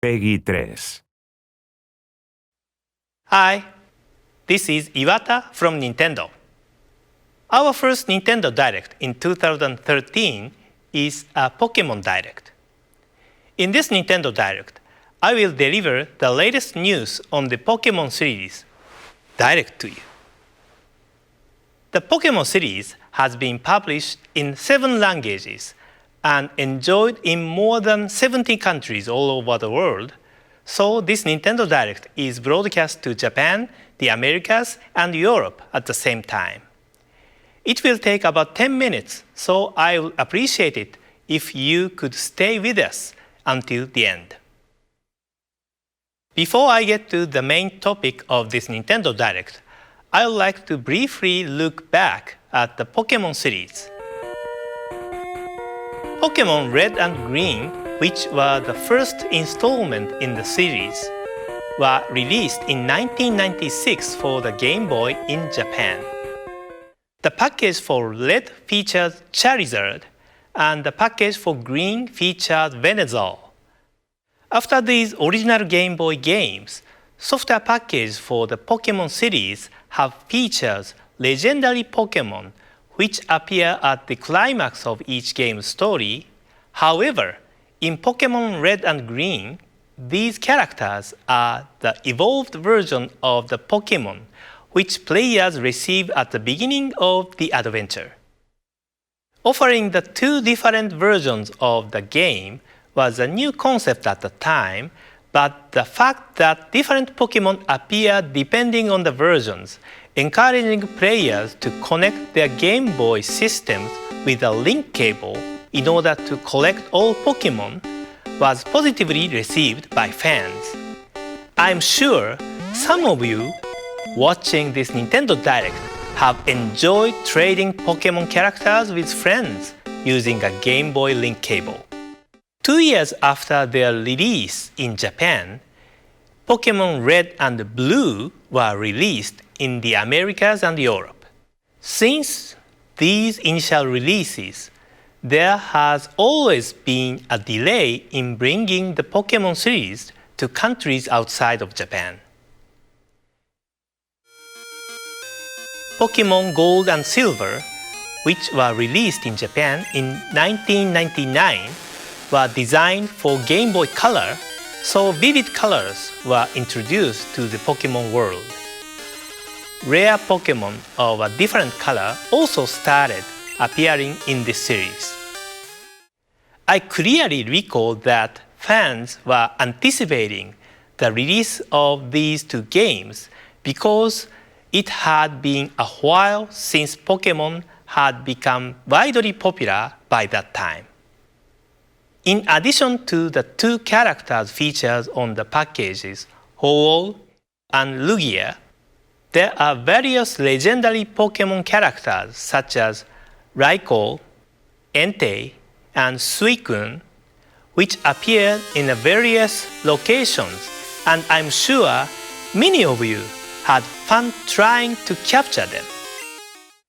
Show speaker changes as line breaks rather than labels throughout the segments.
Peggy 3.
Hi, this is Iwata from Nintendo. Our first Nintendo Direct in 2013 is a Pokémon Direct. In this Nintendo Direct, I will deliver the latest news on the Pokémon series direct to you. The Pokémon series has been published in 7 languages and enjoyed in more than 70 countries all over the world, so this Nintendo Direct is broadcast to Japan, the Americas, and Europe at the same time. It will take about 10 minutes, so I would appreciate it if you could stay with us until the end. Before I get to the main topic of this Nintendo Direct, I would like to briefly look back at the Pokémon series. Pokémon Red and Green, which were the first installment in the series, were released in 1996 for the Game Boy in Japan. The package for Red featured Charizard, and the package for Green featured Venusaur. After these original Game Boy games, software packages for the Pokémon series have featured legendary Pokémon which appear at the climax of each game's story. However, in Pokémon Red and Green, these characters are the evolved version of the Pokémon which players receive at the beginning of the adventure. Offering the 2 different versions of the game was a new concept at the time, but the fact that different Pokémon appear depending on the versions, encouraging players to connect their Game Boy systems with a link cable in order to collect all Pokémon, was positively received by fans. I'm sure some of you watching this Nintendo Direct have enjoyed trading Pokémon characters with friends using a Game Boy link cable. 2 years after their release in Japan, Pokémon Red and Blue were released in the Americas and Europe. Since these initial releases, there has always been a delay in bringing the Pokémon series to countries outside of Japan. Pokémon Gold and Silver, which were released in Japan in 1999, were designed for Game Boy Color, so vivid colors were introduced to the Pokémon world. Rare Pokémon of a different color also started appearing in this series. I clearly recall that fans were anticipating the release of these 2 games because it had been a while since Pokémon had become widely popular by that time. In addition to the 2 characters featured on the packages, Ho-Oh and Lugia, there are various legendary Pokémon characters such as Raikou, Entei, and Suicune, which appear in various locations, and I'm sure many of you had fun trying to capture them.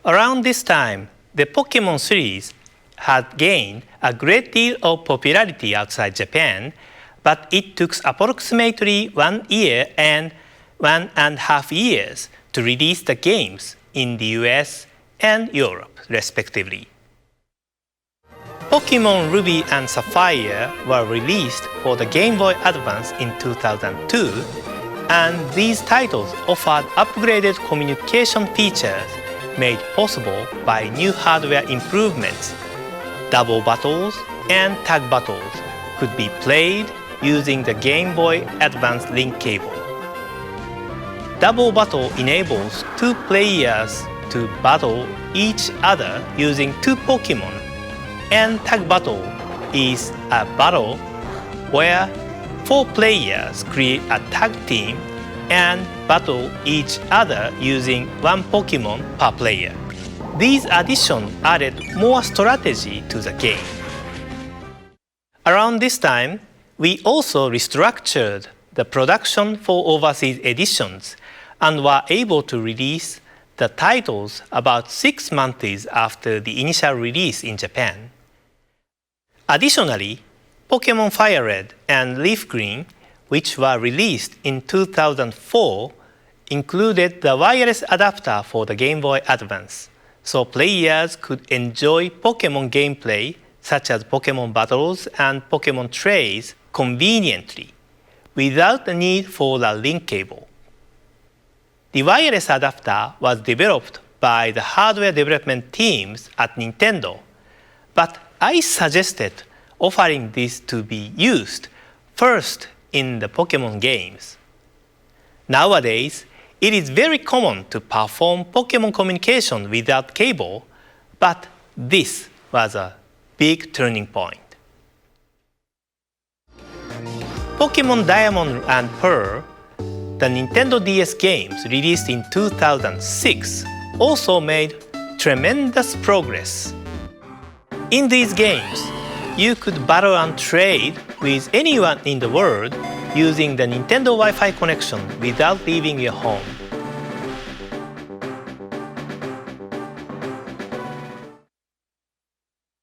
Around this time, the Pokémon series had gained a great deal of popularity outside Japan, but it took approximately 1 year and 1.5 years to release the games in the US and Europe, respectively. Pokémon Ruby and Sapphire were released for the Game Boy Advance in 2002, and these titles offered upgraded communication features made possible by new hardware improvements. Double battles and tag battles could be played using the Game Boy Advance link cable. Double battle enables 2 players to battle each other using 2 Pokémon, and tag battle is a battle where 4 players create a tag team and battle each other using 1 Pokémon per player. These additions added more strategy to the game. Around this time, we also restructured the production for overseas editions and were able to release the titles about 6 months after the initial release in Japan. Additionally, Pokémon Fire Red and Leaf Green which were released in 2004, included the wireless adapter for the Game Boy Advance, so players could enjoy Pokémon gameplay such as Pokémon battles and Pokémon trays conveniently, without the need for a link cable. The wireless adapter was developed by the hardware development teams at Nintendo, but I suggested offering this to be used first in the Pokémon games. Nowadays, it is very common to perform Pokémon communication without cable, but this was a big turning point. Pokémon Diamond and Pearl, the Nintendo DS games released in 2006, also made tremendous progress. In these games, you could battle and trade with anyone in the world using the Nintendo Wi-Fi connection without leaving your home.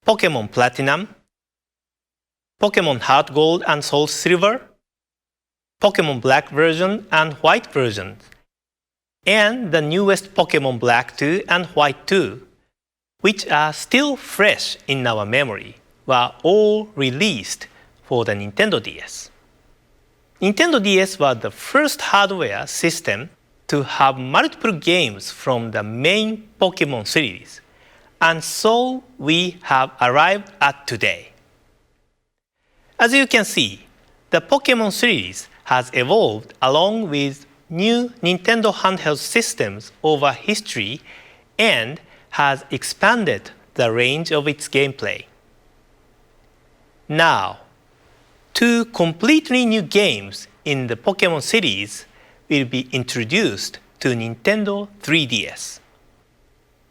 Pokémon Platinum, Pokémon Heart Gold and Soul Silver, Pokémon Black version and White version, and the newest Pokémon Black 2 and White 2, which are still fresh in our memory, were all released for the Nintendo DS. Nintendo DS was the first hardware system to have multiple games from the main Pokémon series, and so we have arrived at today. As you can see, the Pokémon series has evolved along with new Nintendo handheld systems over history and has expanded the range of its gameplay. Now, two completely new games in the Pokémon series will be introduced to Nintendo 3DS.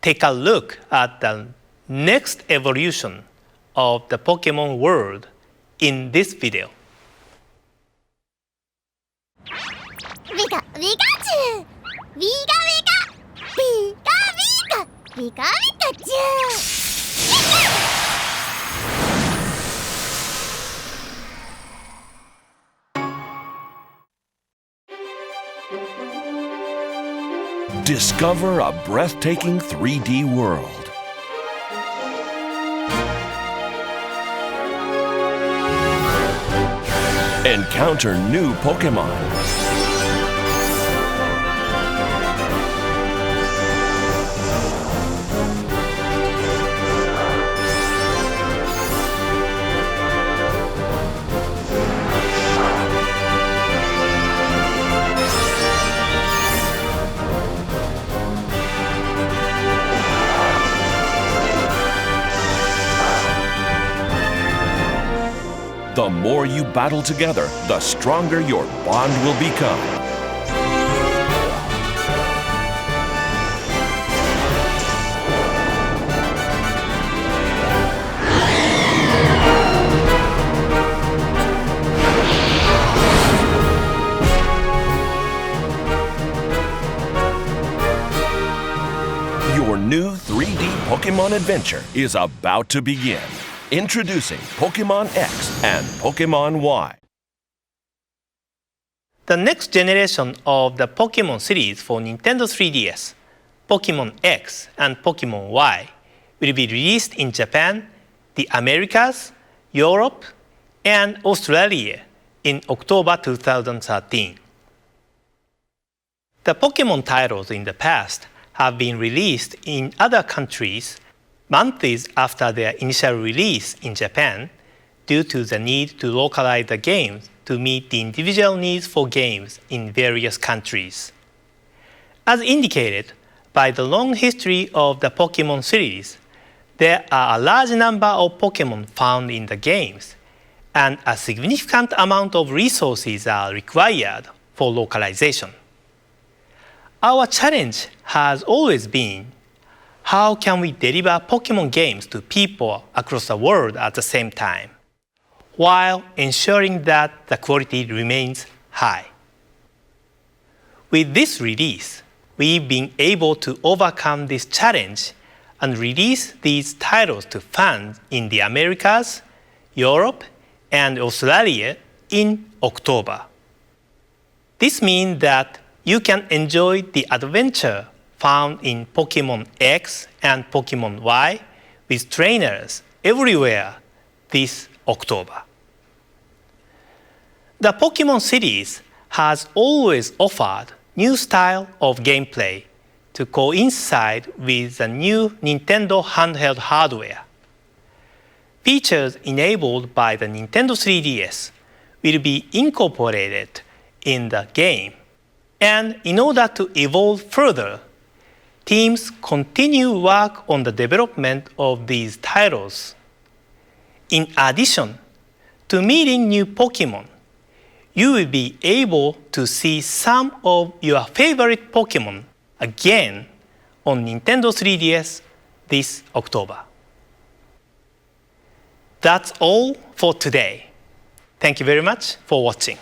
Take a look at the next evolution of the Pokémon world in this video.
Pika, Pikachu! Pika, Pika! Pika, Pika! Pika, Pikachu!
Discover a breathtaking 3D world. Encounter new Pokémon. The more you battle together, the stronger your bond will become. Your new 3D Pokémon adventure is about to begin. Introducing Pokémon X and Pokémon Y.
The next generation of the Pokémon series for Nintendo 3DS, Pokémon X and Pokémon Y, will be released in Japan, the Americas, Europe, and Australia in October 2013. The Pokémon titles in the past have been released in other countries months after their initial release in Japan due to the need to localize the games to meet the individual needs for games in various countries. As indicated by the long history of the Pokémon series, there are a large number of Pokémon found in the games, and a significant amount of resources are required for localization. Our challenge has always been, how can we deliver Pokémon games to people across the world at the same time, while ensuring that the quality remains high? With this release, we've been able to overcome this challenge and release these titles to fans in the Americas, Europe, and Australia in October. This means that you can enjoy the adventure found in Pokémon X and Pokémon Y with trainers everywhere this October. The Pokémon series has always offered new style of gameplay to coincide with the new Nintendo handheld hardware. Features enabled by the Nintendo 3DS will be incorporated in the game. And in order to evolve further, teams continue work on the development of these titles. In addition to meeting new Pokémon, you will be able to see some of your favorite Pokémon again on Nintendo 3DS this October. That's all for today. Thank you very much for watching.